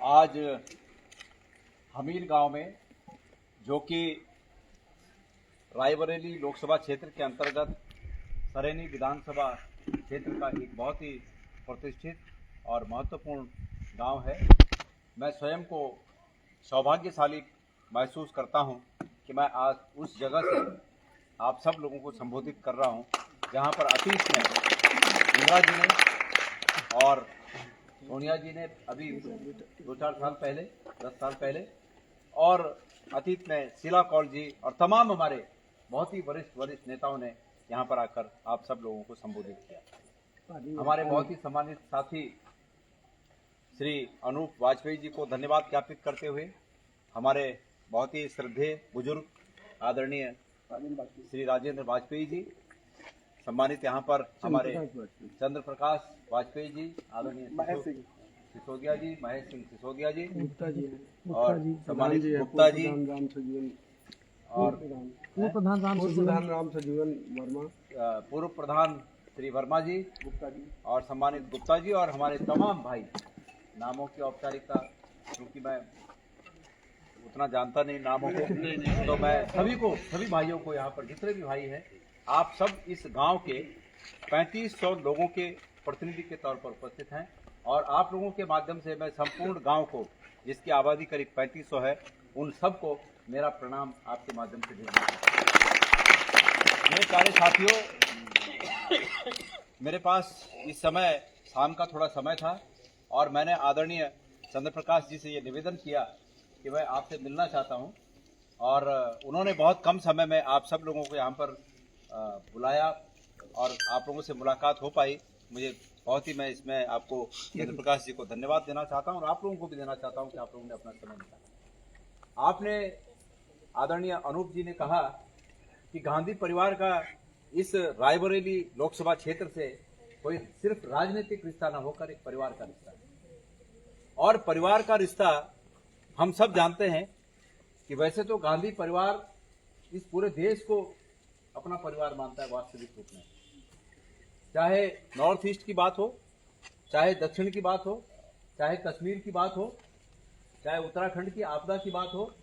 आज हमीर गांव में, जो कि रायबरेली लोकसभा क्षेत्र के अंतर्गत सरेनी विधानसभा क्षेत्र का एक बहुत ही प्रतिष्ठित और महत्वपूर्ण गांव है, मैं स्वयं को सौभाग्यशाली महसूस करता हूं कि मैं आज उस जगह से आप सब लोगों को संबोधित कर रहा हूं, जहां पर अतीत में इंदिरा जी ने और सोनिया जी ने अभी 2-4 साल पहले, 10 साल पहले, और अतीत में शीला कौल जी और तमाम हमारे बहुत ही वरिष्ठ नेताओं ने यहाँ पर आकर आप सब लोगों को संबोधित किया। हमारे बहुत ही सम्मानित साथी श्री अनूप वाजपेयी जी को धन्यवाद ज्ञापित करते हुए, हमारे बहुत ही श्रद्धेय बुजुर्ग आदरणीय श्री राजेंद्र वाजपेयी जी, सम्मानित यहाँ पर हमारे चंद्र प्रकाश वाजपेयी जी, आदरणीय सिसोदिया जी, महेश सिंह सिसोदिया जी, गुप्ता जी और सम्मानित गुप्ता जी, और पूर्व प्रधान राम सजीवन वर्मा, पूर्व प्रधान श्री वर्मा जी, गुप्ता जी, और सम्मानित गुप्ता जी, और हमारे तमाम भाई। नामों की औपचारिकता क्योंकि मैं उतना जानता नहीं नामों को, तो मैं सभी भाइयों को, यहाँ पर जितने भी भाई हैं, आप सब इस गांव के 3500 लोगों के प्रतिनिधि के तौर पर उपस्थित हैं, और आप लोगों के माध्यम से मैं संपूर्ण गांव को, जिसकी आबादी करीब 3500 है, उन सबको मेरा प्रणाम आपके माध्यम से भेजना चाहता हूं। मेरे प्यारे साथियों, मेरे पास इस समय शाम का थोड़ा समय था और मैंने आदरणीय चंद्र प्रकाश जी से ये निवेदन किया कि मैं आपसे मिलना चाहता हूं, और उन्होंने बहुत कम समय में आप सब लोगों को यहाँ पर बुलाया और आप लोगों से मुलाकात हो पाई। मुझे बहुत ही, मैं इसमें आपको चंद्र प्रकाश जी को धन्यवाद देना चाहता हूं और आप लोगों को भी देना चाहता हूं कि आप लोगों ने अपना समय निकाला। आपने, आदरणीय अनूप जी ने कहा कि गांधी परिवार का इस रायबरेली लोकसभा क्षेत्र से कोई सिर्फ राजनीतिक रिश्ता न होकर एक परिवार का रिश्ता है, और परिवार का रिश्ता हम सब जानते हैं कि वैसे तो गांधी परिवार इस पूरे देश को अपना परिवार मानता है वास्तविक रूप में। चाहे नॉर्थ ईस्ट की बात हो, चाहे दक्षिण की बात हो, चाहे कश्मीर की बात हो, चाहे उत्तराखंड की आपदा की बात हो,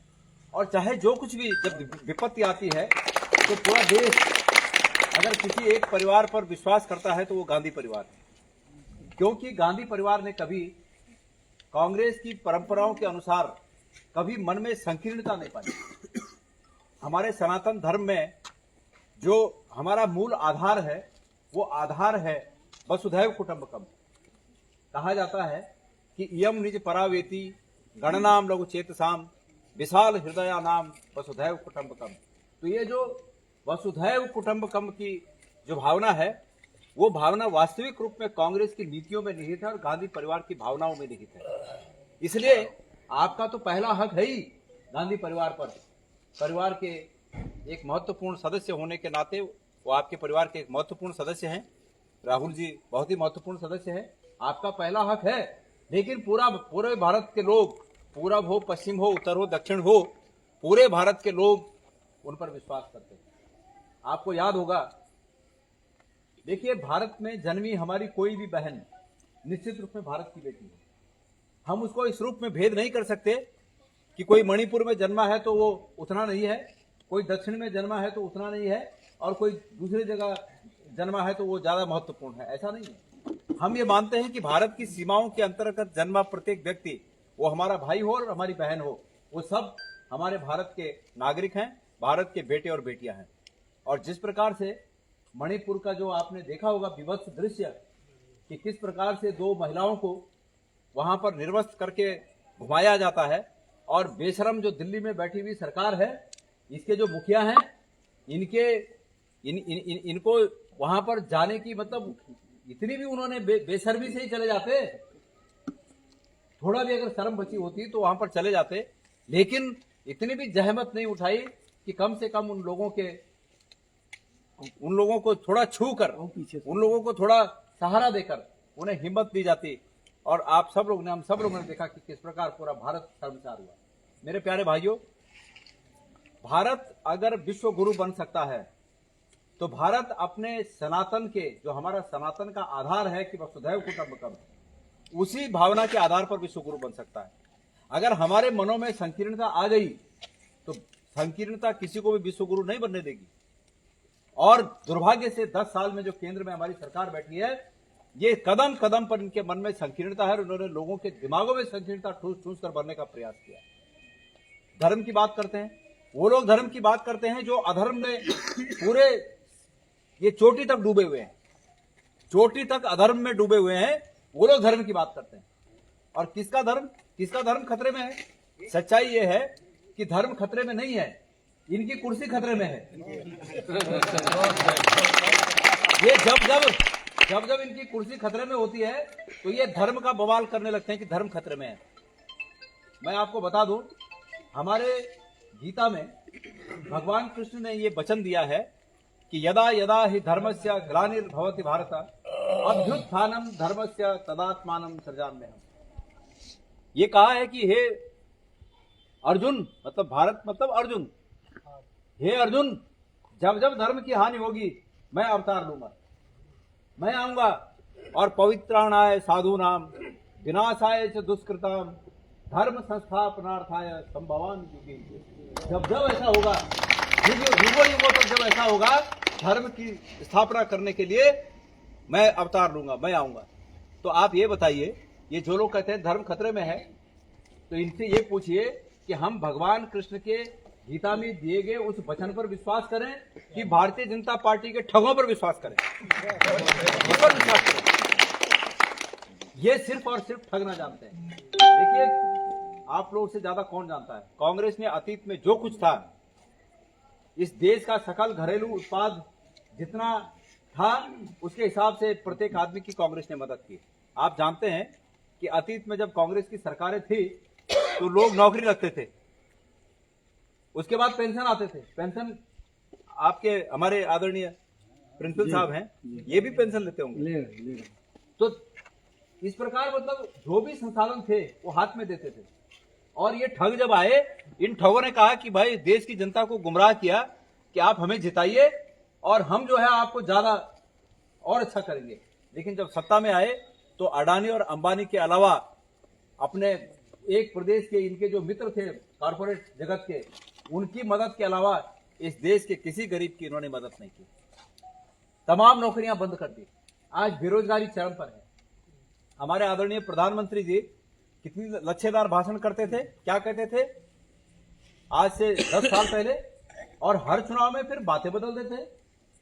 और चाहे जो कुछ भी, जब विपत्ति आती है तो पूरा देश अगर किसी एक परिवार पर विश्वास करता है तो वो गांधी परिवार है। क्योंकि गांधी परिवार ने कभी कांग्रेस की परंपराओं के अनुसार कभी मन में संकीर्णता नहीं पाई। हमारे सनातन धर्म में जो हमारा मूल आधार है, वो आधार है वसुधैव कुटुंबकम। कहा जाता है कि इयम निज परावेति गणनाम लघु चेतसाम विशाल हृदया नाम वसुधैव कुटुंबकम। तो ये जो वसुधैव कुटुंबकम की जो भावना है, वो भावना वास्तविक रूप में कांग्रेस की नीतियों में निहित है और गांधी परिवार की भावनाओं में निहित है। इसलिए आपका तो पहला हक है ही गांधी परिवार पर। परिवार के एक महत्वपूर्ण सदस्य होने के नाते, वो आपके परिवार के एक महत्वपूर्ण सदस्य हैं। राहुल जी बहुत ही महत्वपूर्ण सदस्य हैं, आपका पहला हक है। लेकिन पूरे भारत के लोग, पूरब हो, पश्चिम हो, उत्तर हो, दक्षिण हो, पूरे भारत के लोग उन पर विश्वास करते हैं। आपको याद होगा, देखिए, भारत में जन्मी हमारी कोई भी बहन निश्चित रूप में भारत की बेटी है। हम उसको इस रूप में भेद नहीं कर सकते कि कोई मणिपुर में जन्मा है तो वो उतना नहीं है, कोई दक्षिण में जन्मा है तो उतना नहीं है, और कोई दूसरी जगह जन्मा है तो वो ज्यादा महत्वपूर्ण है। ऐसा नहीं है। हम ये मानते हैं कि भारत की सीमाओं के अंतर्गत जन्मा प्रत्येक व्यक्ति, वो हमारा भाई हो और हमारी बहन हो, वो सब हमारे भारत के नागरिक हैं, भारत के बेटे और बेटियां हैं। और जिस प्रकार से मणिपुर का जो आपने देखा होगा विभत्स दृश्य, कि किस प्रकार से 2 महिलाओं को वहां पर निर्वस्त्र करके घुमाया जाता है, और बेशरम जो दिल्ली में बैठी हुई सरकार है, इसके जो मुखिया हैं, इनको वहां पर जाने की, मतलब इतनी भी उन्होंने बेशर्मी से ही चले जाते। थोड़ा भी अगर शर्म बची होती तो वहां पर चले जाते, लेकिन इतनी भी जहमत नहीं उठाई कि कम से कम उन लोगों को थोड़ा छू कर, उन लोगों को थोड़ा सहारा देकर उन्हें हिम्मत दी जाती। और हम सब लोगों ने देखा कि किस प्रकार पूरा भारत शर्मसार हुआ। मेरे प्यारे भाइयों, भारत अगर विश्व गुरु बन सकता है तो भारत अपने सनातन के, जो हमारा सनातन का आधार है कि वसुधैव कुटुंबकम, उसी भावना के आधार पर विश्व गुरु बन सकता है। अगर हमारे मनों में संकीर्णता आ गई तो संकीर्णता किसी को भी विश्वगुरु नहीं बनने देगी। और दुर्भाग्य से 10 साल में जो केंद्र में हमारी सरकार बैठी है, ये कदम कदम पर इनके मन में संकीर्णता है। उन्होंने लोगों के दिमागों में संकीर्णता ठूस ठूस कर भरने का प्रयास किया। धर्म की बात करते हैं, वो लोग धर्म की बात करते हैं जो अधर्म में पूरे ये चोटी तक डूबे हुए हैं, चोटी तक अधर्म में डूबे हुए हैं, वो लोग धर्म की बात करते हैं। और किसका धर्म खतरे में है? सच्चाई ये है कि धर्म खतरे में नहीं है, इनकी कुर्सी खतरे में है। ये जब इनकी कुर्सी खतरे में होती है तो ये धर्म का बवाल करने लगते हैं कि धर्म खतरे में है। मैं आपको बता दूं, हमारे गीता में भगवान कृष्ण ने ये वचन दिया है कि यदा यदा हि धर्मस्य ग्लानिर्भवति भारत अभ्युत्थानम धर्मस्य तदात्मानं सृजाम्यहम्। ये कहा है कि हे अर्जुन, मतलब भारत मतलब अर्जुन, हे अर्जुन, जब जब धर्म की हानि होगी मैं अवतार लूंगा, मैं आऊंगा और पवित्राणाय साधूनाम विनाशाय च दुष्कृताम धर्म संस्थापनार्थाय संभवान युगे। जब ऐसा होगा, युगों तक जब ऐसा होगा, धर्म की स्थापना करने के लिए मैं अवतार लूंगा, मैं आऊंगा। तो आप ये बताइए, ये जो लोग कहते हैं धर्म खतरे में है, तो इनसे ये पूछिए कि हम भगवान कृष्ण के गीता में दिए गए उस वचन पर विश्वास करें कि भारतीय जनता पार्टी के ठगों पर विश्वास करें? इस पर विश्वास करें। ये सिर्फ और सिर्फ ठगना जानते हैं। देखिए, आप लोगों से ज्यादा कौन जानता है, कांग्रेस ने अतीत में जो कुछ था, इस देश का सकल घरेलू उत्पाद जितना था उसके हिसाब से प्रत्येक आदमी की कांग्रेस ने मदद की। आप जानते हैं कि अतीत में जब कांग्रेस की सरकारें थी तो लोग नौकरी रखते थे, उसके बाद पेंशन आते थे। पेंशन आपके हमारे आदरणीय प्रिंसिपल साहब हैं, ये भी पेंशन लेते होंगे। तो इस प्रकार मतलब जो भी संसाधन थे वो हाथ में देते थे। और ये ठग जब आए, इन ठगों ने कहा कि भाई देश की जनता को गुमराह किया कि आप हमें जिताइए और हम जो है आपको ज्यादा और अच्छा करेंगे। लेकिन जब सत्ता में आए तो अडानी और अंबानी के अलावा अपने एक प्रदेश के इनके जो मित्र थे कॉर्पोरेट जगत के, उनकी मदद के अलावा इस देश के किसी गरीब की इन्होंने मदद नहीं की। तमाम नौकरियां बंद कर दी। आज बेरोजगारी चरम पर है। हमारे आदरणीय प्रधानमंत्री जी कितनी लच्छेदार भाषण करते थे, क्या कहते थे आज से 10 साल पहले, और हर चुनाव में फिर बातें बदल देते।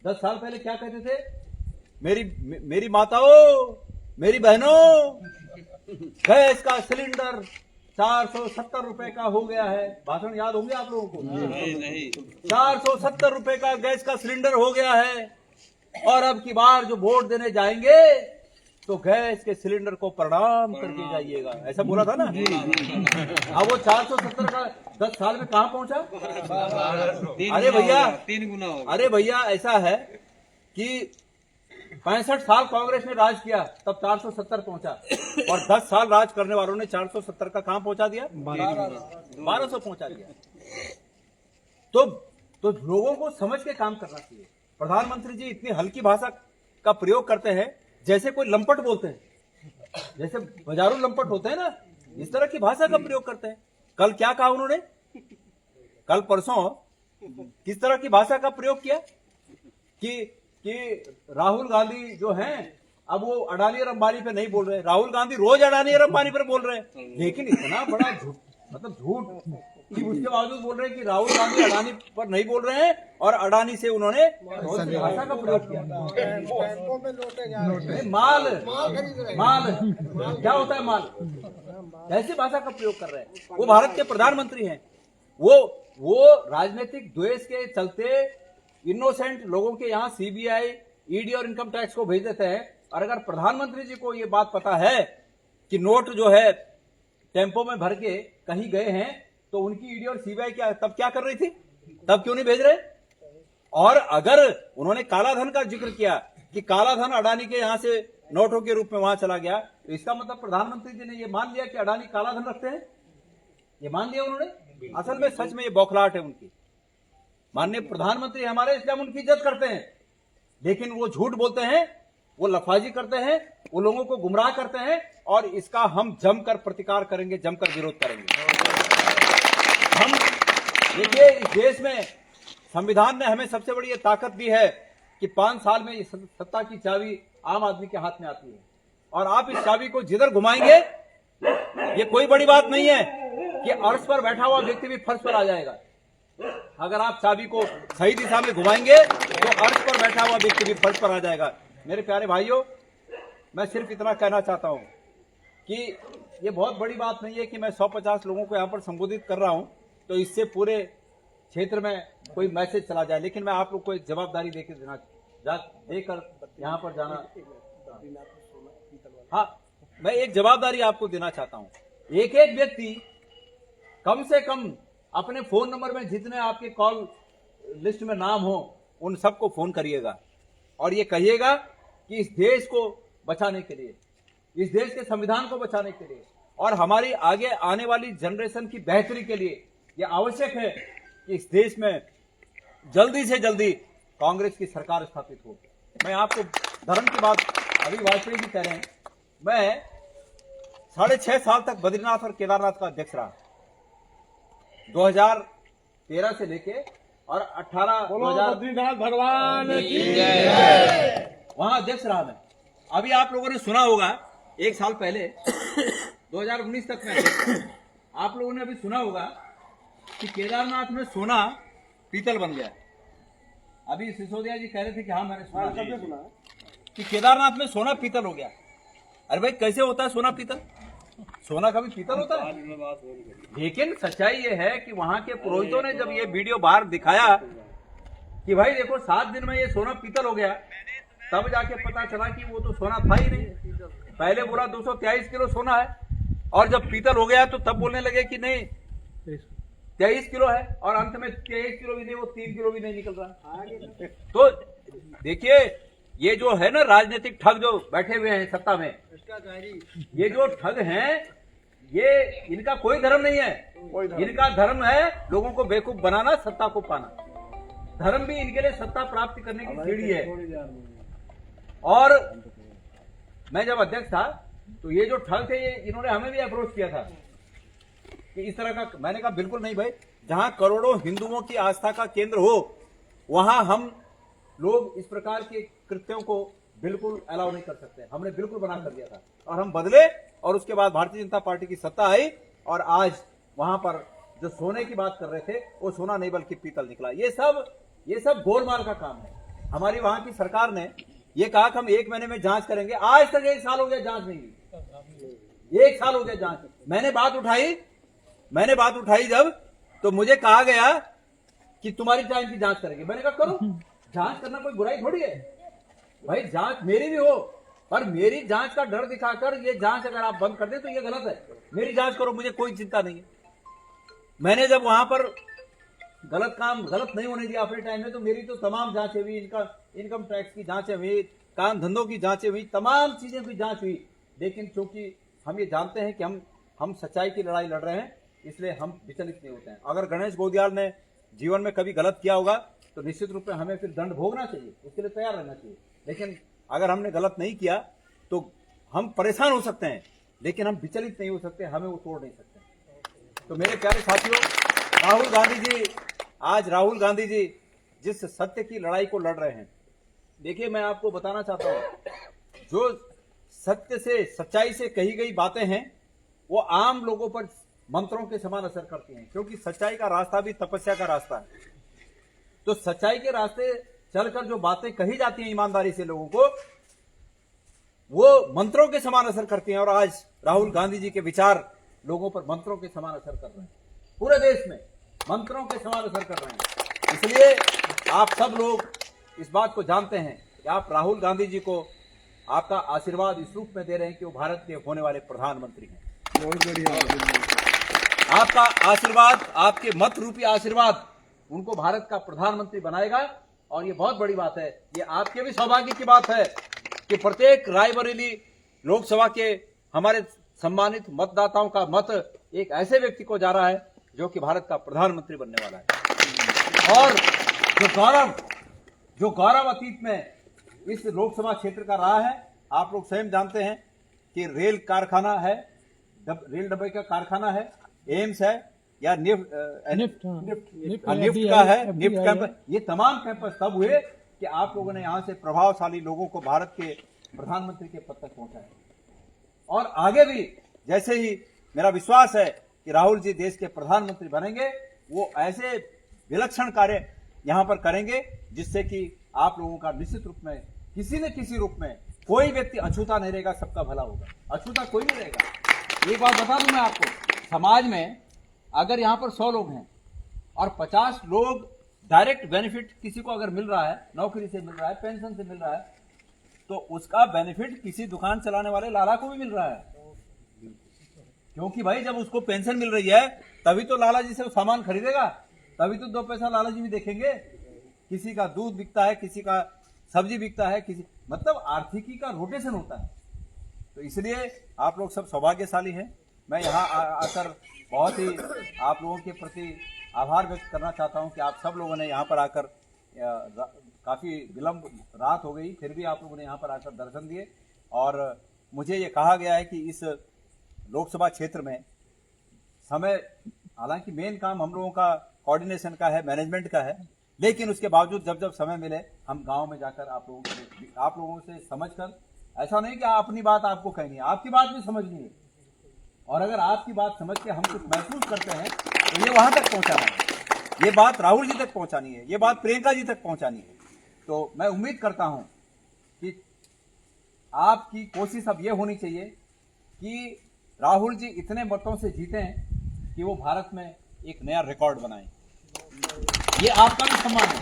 10 साल पहले क्या कहते थे, मेरी माताओं, मेरी बहनों, गैस का सिलेंडर 470 रुपए का हो गया है। भाषण याद होंगे आप लोगों को? नहीं। 470 रुपए का गैस का सिलेंडर हो गया है और अब की बार जो वोट देने जाएंगे तो गैस के सिलेंडर को प्रणाम करके जाइएगा, ऐसा बोला था ना। अब वो 470 का 10 साल में कहां पहुंचा? अरे भैया ऐसा है कि 65 साल कांग्रेस ने राज किया तब 470 पहुंचा, और 10 साल राज करने वालों ने 470 का कहां पहुंचा दिया? 1200 पहुंचा दिया। तो लोगों को समझ के काम करना चाहिए। प्रधानमंत्री जी इतनी हल्की भाषा का प्रयोग करते हैं जैसे कोई लंपट बोलते हैं, जैसे बाजारू लंपट होते हैं ना, इस तरह की भाषा का प्रयोग करते हैं। कल क्या कहा उन्होंने, कल परसों किस तरह की भाषा का प्रयोग किया कि राहुल गांधी जो हैं अब वो अडानी और अंबानी पे नहीं बोल रहे। राहुल गांधी रोज अडानी और अंबानी पर बोल रहे हैं, लेकिन इतना बड़ा झूठ, मतलब झूठ कि उसके बावजूद बोल रहे हैं कि राहुल गांधी अडानी पर नहीं बोल रहे हैं, और अडानी से उन्होंने भाषा का प्रयोग किया। माल क्या होता है, माल, ऐसी भाषा का प्रयोग कर रहे हैं। वो भारत के प्रधानमंत्री हैं, वो राजनीतिक द्वेष के चलते इनोसेंट लोगों के यहाँ सीबीआई, ईडी और इनकम टैक्स को भेज देते हैं। और अगर प्रधानमंत्री जी को ये बात पता है कि नोट जो है टेम्पो में भर के कहीं गए हैं, तो उनकी ईडी और सीबीआई तब क्या कर रही थी, तब क्यों नहीं भेज रहे? और अगर उन्होंने काला धन का जिक्र किया कि काला धन अडानी के यहां से नोटों के रूप में वहां चला गया, तो इसका मतलब प्रधानमंत्री जी ने ये मान लिया कि अडानी काला धन रखते हैं, ये मान लिया उन्होंने। असल में सच में ये बौखलाहट है उनकी। माननीय प्रधानमंत्री हमारे, इसलिए हम उनकी इज्जत करते हैं, लेकिन वो झूठ बोलते हैं, वो लफाजी करते हैं, वो लोगों को गुमराह करते हैं, और इसका हम जमकर प्रतिकार करेंगे, जमकर विरोध करेंगे। हम देखिए, इस देश में संविधान ने हमें सबसे बड़ी ये ताकत दी है कि 5 साल में सत्ता की चाबी आम आदमी के हाथ में आती है, और आप इस चाबी को जिधर घुमाएंगे, ये कोई बड़ी बात नहीं है कि अर्श पर बैठा हुआ व्यक्ति भी फर्श पर आ जाएगा। अगर आप चाबी को सही दिशा में घुमाएंगे तो अर्श पर बैठा हुआ व्यक्ति भी फर्श पर आ जाएगा। मेरे प्यारे भाइयों, मैं सिर्फ इतना कहना चाहता हूं कि ये बहुत बड़ी बात नहीं है कि मैं 150 लोगों को यहां पर संबोधित कर रहा हूं तो इससे पूरे क्षेत्र में कोई मैसेज चला जाए, लेकिन मैं आप लोग को एक जवाबदारी देकर यहां पर जाना, हाँ, मैं एक जवाबदारी आपको देना चाहता हूं। एक एक व्यक्ति कम से कम अपने फोन नंबर में जितने आपके कॉल लिस्ट में नाम हो उन सबको फोन करिएगा और ये कहिएगा कि इस देश को बचाने के लिए, इस देश के संविधान को बचाने के लिए और हमारी आगे आने वाली जनरेशन की बेहतरी के लिए ये आवश्यक है कि इस देश में जल्दी से जल्दी कांग्रेस की सरकार स्थापित हो। मैं आपको धर्म की बात, अभी वाजपेयी जी कह रहे हैं, मैं 6.5 साल तक बद्रीनाथ और केदारनाथ का अध्यक्ष रहा, 2013 से लेके और 2018 बद्रीनाथ भगवान की वहां अध्यक्ष रहा मैं। अभी आप लोगों ने सुना होगा 1 साल पहले 2019 तक में आप लोगों ने अभी सुना होगा कि केदारनाथ में सोना पीतल बन गया। अभी सिसोदिया जी कह रहे थे कि हाँ मैंने सुना कि केदारनाथ में सोना पीतल हो गया। अरे भाई, कैसे होता है सोना पीतल? सोना कभी पीतल होता है? लेकिन सच्चाई ये है कि वहां के पुरोहितों ने जब ये वीडियो बाहर दिखाया कि भाई देखो 7 दिन में ये सोना पीतल हो गया, तब जाके पता चला कि वो तो सोना था ही नहीं। पहले बोला 223 किलो सोना है और जब पीतल हो गया तो तब बोलने लगे कि नहीं 23 किलो है, और अंत में 23 किलो भी नहीं, वो 3 किलो भी नहीं निकल रहा। तो देखिए, ये जो है ना राजनीतिक ठग जो बैठे हुए हैं सत्ता में, ये जो ठग हैं, ये इनका कोई धर्म नहीं है। इनका धर्म है लोगों को बेवकूफ बनाना, सत्ता को पाना। धर्म भी इनके लिए सत्ता प्राप्त करने की सीढ़ी है। और मैं जब अध्यक्ष था तो ये जो ठग थे, ये इन्होंने हमें भी अप्रोच किया था कि इस तरह का। मैंने कहा बिल्कुल नहीं भाई, जहां करोड़ों हिंदुओं की आस्था का केंद्र हो वहां हम लोग इस प्रकार के कृत्यों को बिल्कुल अलाउ नहीं कर सकते। हमने बिल्कुल बना कर दिया था और हम बदले, और उसके बाद भारतीय जनता पार्टी की सत्ता आई और आज वहां पर जो सोने की बात कर रहे थे वो सोना नहीं बल्कि पीतल निकला। ये सब गोलमाल का काम है। हमारी वहां की सरकार ने ये कहा कि हम 1 महीने में जांच करेंगे। आज तक 1 साल हो गया जांच नहीं हुई। 1 साल हो गया जांच। मैंने बात उठाई जब, तो मुझे कहा गया कि तुम्हारी टाइम की जांच करेंगे। मैंने कहा करो, जांच करना कोई बुराई थोड़ी है भाई, जांच मेरी भी हो, पर मेरी जांच का डर दिखाकर ये जांच अगर आप बंद कर दें तो ये गलत है। मेरी जांच करो, मुझे कोई चिंता नहीं है। मैंने जब वहां पर गलत नहीं होने दिया अपने टाइम में, तो मेरी तो तमाम जांचें हुई, इनकम टैक्स की जांचें हुई, काम धंधों की जांचें हुई, तमाम चीजें की जांच हुई। लेकिन क्योंकि हम ये जानते हैं कि हम सच्चाई की लड़ाई लड़ रहे हैं, इसलिए हम विचलित नहीं होते हैं। अगर गणेश गोदियाल ने जीवन में कभी गलत किया होगा तो निश्चित रूप में हमें फिर दंड भोगना चाहिए, उसके लिए तैयार रहना चाहिए। लेकिन अगर हमने गलत नहीं किया तो हम परेशान हो सकते हैं, लेकिन हम विचलित नहीं हो सकते, हमें वो तोड़ नहीं सकते। तो मेरे प्यारे साथियों, आज राहुल गांधी जी जिस सत्य की लड़ाई को लड़ रहे हैं, देखिए मैं आपको बताना चाहता हूं, जो सत्य से, सच्चाई से कही गई बातें हैं वो आम लोगों पर मंत्रों के समान असर करती हैं, क्योंकि सच्चाई का रास्ता भी तपस्या का रास्ता है। तो सच्चाई के रास्ते चलकर जो बातें कही जाती हैं ईमानदारी से लोगों को, वो मंत्रों के समान असर करती हैं। और आज राहुल गांधी जी के विचार लोगों पर मंत्रों के समान असर कर रहे हैं, पूरे देश में मंत्रों के समान असर कर रहे हैं। इसलिए आप सब लोग इस बात को जानते हैं कि आप राहुल गांधी जी को आपका आशीर्वाद इस रूप में दे रहे हैं कि वो भारत के होने वाले प्रधानमंत्री हैं। बहुत बढ़िया। आपका आशीर्वाद, आपके मत रूपी आशीर्वाद उनको भारत का प्रधानमंत्री बनाएगा। और ये बहुत बड़ी बात है, ये आपके भी सौभाग्य की बात है कि प्रत्येक रायबरेली लोकसभा के हमारे सम्मानित मतदाताओं का मत एक ऐसे व्यक्ति को जा रहा है जो कि भारत का प्रधानमंत्री बनने वाला है। और जो गौरव अतीत में इस लोकसभा क्षेत्र का रहा है, आप लोग स्वयं जानते हैं कि रेल कारखाना है, रेल डब्बे का कारखाना है, एम्स है, या निफ्ट निफ्ट का है, निफ्ट कैंपस, ये तमाम कैंपस तब हुए कि आप लोगों ने यहाँ से प्रभावशाली लोगों को भारत के प्रधानमंत्री के पद तक पहुंचाया। और आगे भी जैसे ही मेरा विश्वास है कि राहुल जी देश के प्रधानमंत्री बनेंगे, वो ऐसे विलक्षण कार्य यहाँ पर करेंगे जिससे कि आप लोगों का निश्चित रूप में किसी न किसी रूप में कोई व्यक्ति अछूता नहीं रहेगा, सबका भला होगा, अछूता कोई नहीं रहेगा। एक बात बता दूं मैं आपको, समाज में अगर यहाँ पर 100 लोग हैं और 50 लोग डायरेक्ट बेनिफिट किसी को अगर मिल रहा है, नौकरी से मिल रहा है, पेंशन से मिल रहा है, तो उसका बेनिफिट किसी दुकान चलाने वाले लाला को भी मिल रहा है। क्योंकि भाई जब उसको पेंशन मिल रही है तभी तो लाला जी से वो सामान खरीदेगा, तभी तो 2 पैसा लाला जी भी देखेंगे। किसी का दूध बिकता है, किसी का सब्जी बिकता है, किसी मतलब आर्थिकी का रोटेशन होता है। तो इसलिए आप लोग सब सौभाग्यशाली हैं। मैं यहाँ आकर बहुत ही आप लोगों के प्रति आभार व्यक्त करना चाहता हूँ कि आप सब लोगों ने यहाँ पर आकर, काफी विलंब रात हो गई फिर भी आप लोगों ने यहाँ पर आकर दर्शन दिए। और मुझे ये कहा गया है कि इस लोकसभा क्षेत्र में समय, हालांकि मेन काम हम लोगों का कोऑर्डिनेशन का है, मैनेजमेंट का है, लेकिन उसके बावजूद जब जब समय मिले हम गांव में जाकर आप लोगों से समझकर, ऐसा नहीं कि अपनी बात आपको कहनी है, आपकी बात भी समझनी है। और अगर आपकी बात समझ के हम कुछ महसूस करते हैं तो ये वहां तक पहुंचाना है, ये बात राहुल जी तक पहुंचानी है, ये बात प्रियंका जी तक पहुंचानी है। तो मैं उम्मीद करता हूं कि आपकी कोशिश अब ये होनी चाहिए कि राहुल जी इतने मतों से जीतें कि वो भारत में एक नया रिकॉर्ड बनाएं। ये आपका भी सम्मान है,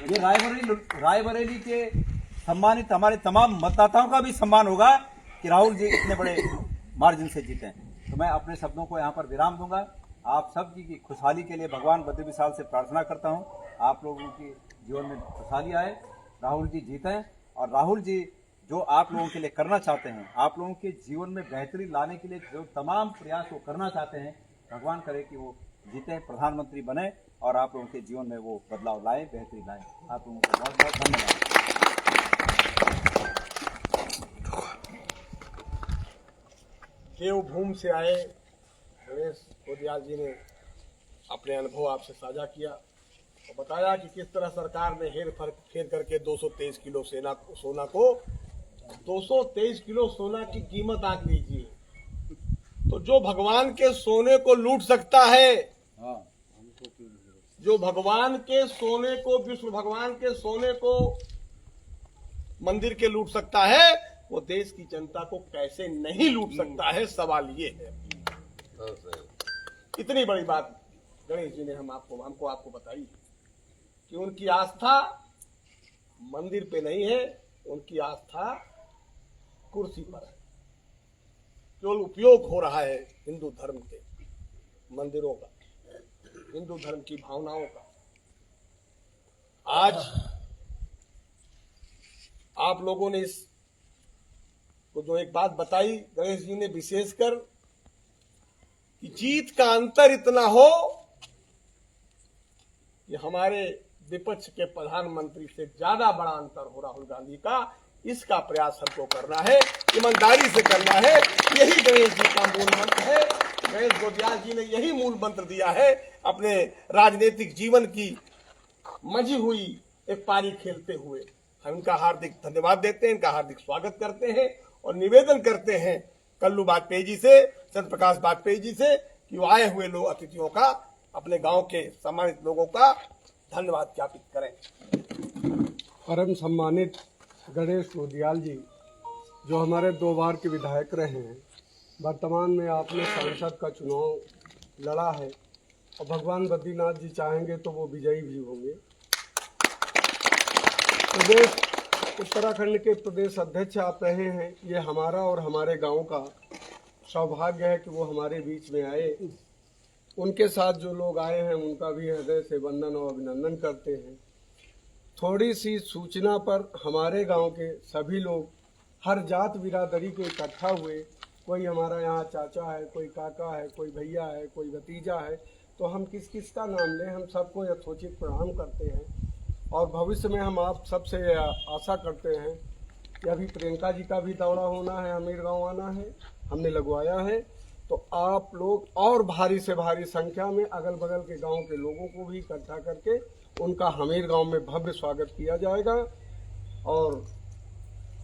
ये रायबरेली के सम्मानित हमारे तमाम मतदाताओं का भी सम्मान होगा कि राहुल जी इतने बड़े मार्जिन से जीते। तो मैं अपने शब्दों को यहाँ पर विराम दूंगा। आप सब की खुशहाली के लिए भगवान बद्री विशाल से प्रार्थना करता हूँ, आप लोगों की जीवन में खुशहाली आए, राहुल जी जीतें। और राहुल जी जो आप लोगों के लिए करना चाहते हैं, आप लोगों के जीवन में बेहतरी लाने के लिए जो तमाम प्रयास वो करना चाहते हैं, भगवान करे कि वो जीते, प्रधानमंत्री बने और आप लोगों के जीवन में वो बदलाव लाए, बेहतरी लाए। आप लोगों को बहुत बहुत धन्यवाद। देवभूमि से आए गणेश गोदियाल जी ने अपने अनुभव आपसे साझा किया और बताया कि किस तरह सरकार ने हेर फेर करके 223 किलो सोना को 223 किलो सोना की कीमत आंक लीजिए। तो जो भगवान के सोने को लूट सकता है, जो भगवान के सोने को, विश्व भगवान के सोने को मंदिर के लूट सकता है, वो देश की जनता को कैसे नहीं लूट सकता है, सवाल ये है। इतनी बड़ी बात गणेश जी ने हमको आपको बताई कि उनकी आस्था मंदिर पे नहीं है, उनकी आस्था कुर्सी पर है। जो उपयोग हो रहा है हिंदू धर्म के मंदिरों का, हिंदू धर्म की भावनाओं का, आज आप लोगों ने इस को जो एक बात बताई गणेश जी ने विशेषकर, कि जीत का अंतर इतना हो कि हमारे विपक्ष के प्रधानमंत्री से ज्यादा बड़ा अंतर हो राहुल गांधी का, इसका प्रयास हमको करना है, ईमानदारी से करना है। यही गणेश जी का मूल मंत्र है। गणेश गोदियाल जी ने यही मूल मंत्र दिया है अपने राजनीतिक जीवन की मंझी हुई एक पारी खेलते हुए। हम इनका हार्दिक धन्यवाद देते हैं, इनका हार्दिक स्वागत करते हैं और निवेदन करते हैं कल्लू वाजपेयी जी से, चंद्र प्रकाश वाजपेयी जी से, कि वो आए हुए लोग अतिथियों का, अपने गांव के सम्मानित लोगों का धन्यवाद ज्ञापित करें। परम सम्मानित गणेश गोदियाल जी, जो हमारे 2 बार के विधायक रहे हैं, वर्तमान में आपने सांसद का चुनाव लड़ा है और भगवान बद्रीनाथ जी चाहेंगे तो वो विजयी भी होंगे। प्रदेश उत्तराखंड के प्रदेश अध्यक्ष आप रहे हैं, ये हमारा और हमारे गांव का सौभाग्य है कि वो हमारे बीच में आए। उनके साथ जो लोग आए हैं उनका भी हृदय से वंदन और अभिनंदन करते हैं। थोड़ी सी सूचना पर हमारे गांव के सभी लोग हर जात बिरादरी के इकट्ठा हुए, कोई हमारा यहाँ चाचा है, कोई काका है, कोई भैया है, कोई भतीजा है, तो हम किस किस का नाम लें, हम सबको यथोचित प्रणाम करते हैं। और भविष्य में हम आप सबसे आशा करते हैं कि अभी प्रियंका जी का भी दौरा होना है, अमीर गाँव आना है, हमने लगवाया है, तो आप लोग और भारी से भारी संख्या में अगल बगल के गांव के लोगों को भी इकट्ठा करके उनका हमीर गांव में भव्य स्वागत किया जाएगा। और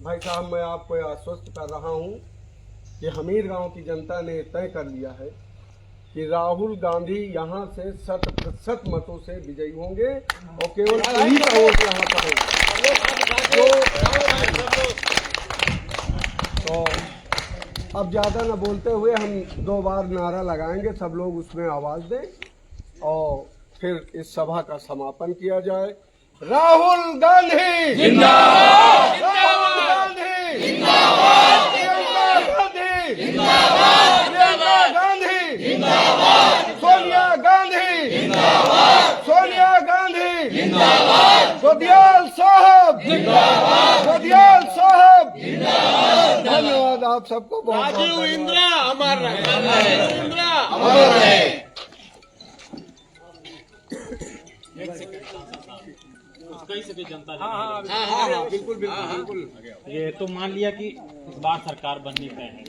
भाई साहब, मैं आपको आश्वस्त कर रहा हूं कि हमीर गांव की जनता ने तय कर लिया है कि राहुल गांधी यहां से 100% मतों से विजयी होंगे और केवल उन्हीं का वोट यहाँ पर होगा। तो अब ज्यादा न बोलते हुए हम 2 बार नारा लगाएंगे, सब लोग उसमें आवाज दें और फिर इस सभा का समापन किया जाए। राहुल गांधी जिंदाबाद, राहुल गांधी जिंदाबाद, प्रियंका गांधी जिंदाबाद, प्रियंका गांधी जिंदाबाद, सोनिया गांधी जिंदाबाद, सोनिया गांधी जिंदाबाद, गोदियाल साहब जिंदाबाद, गोदियाल साहब जिंदाबाद। धन्यवाद आप सबको बहुत। राजीव इंदिरा अमर रहे, राजीव इंदिरा अमर रहे। हाँ, बिल्कुल बिल्कुल बिल्कुल। ये तो मान लिया कि इस बार सरकार बननी तय है,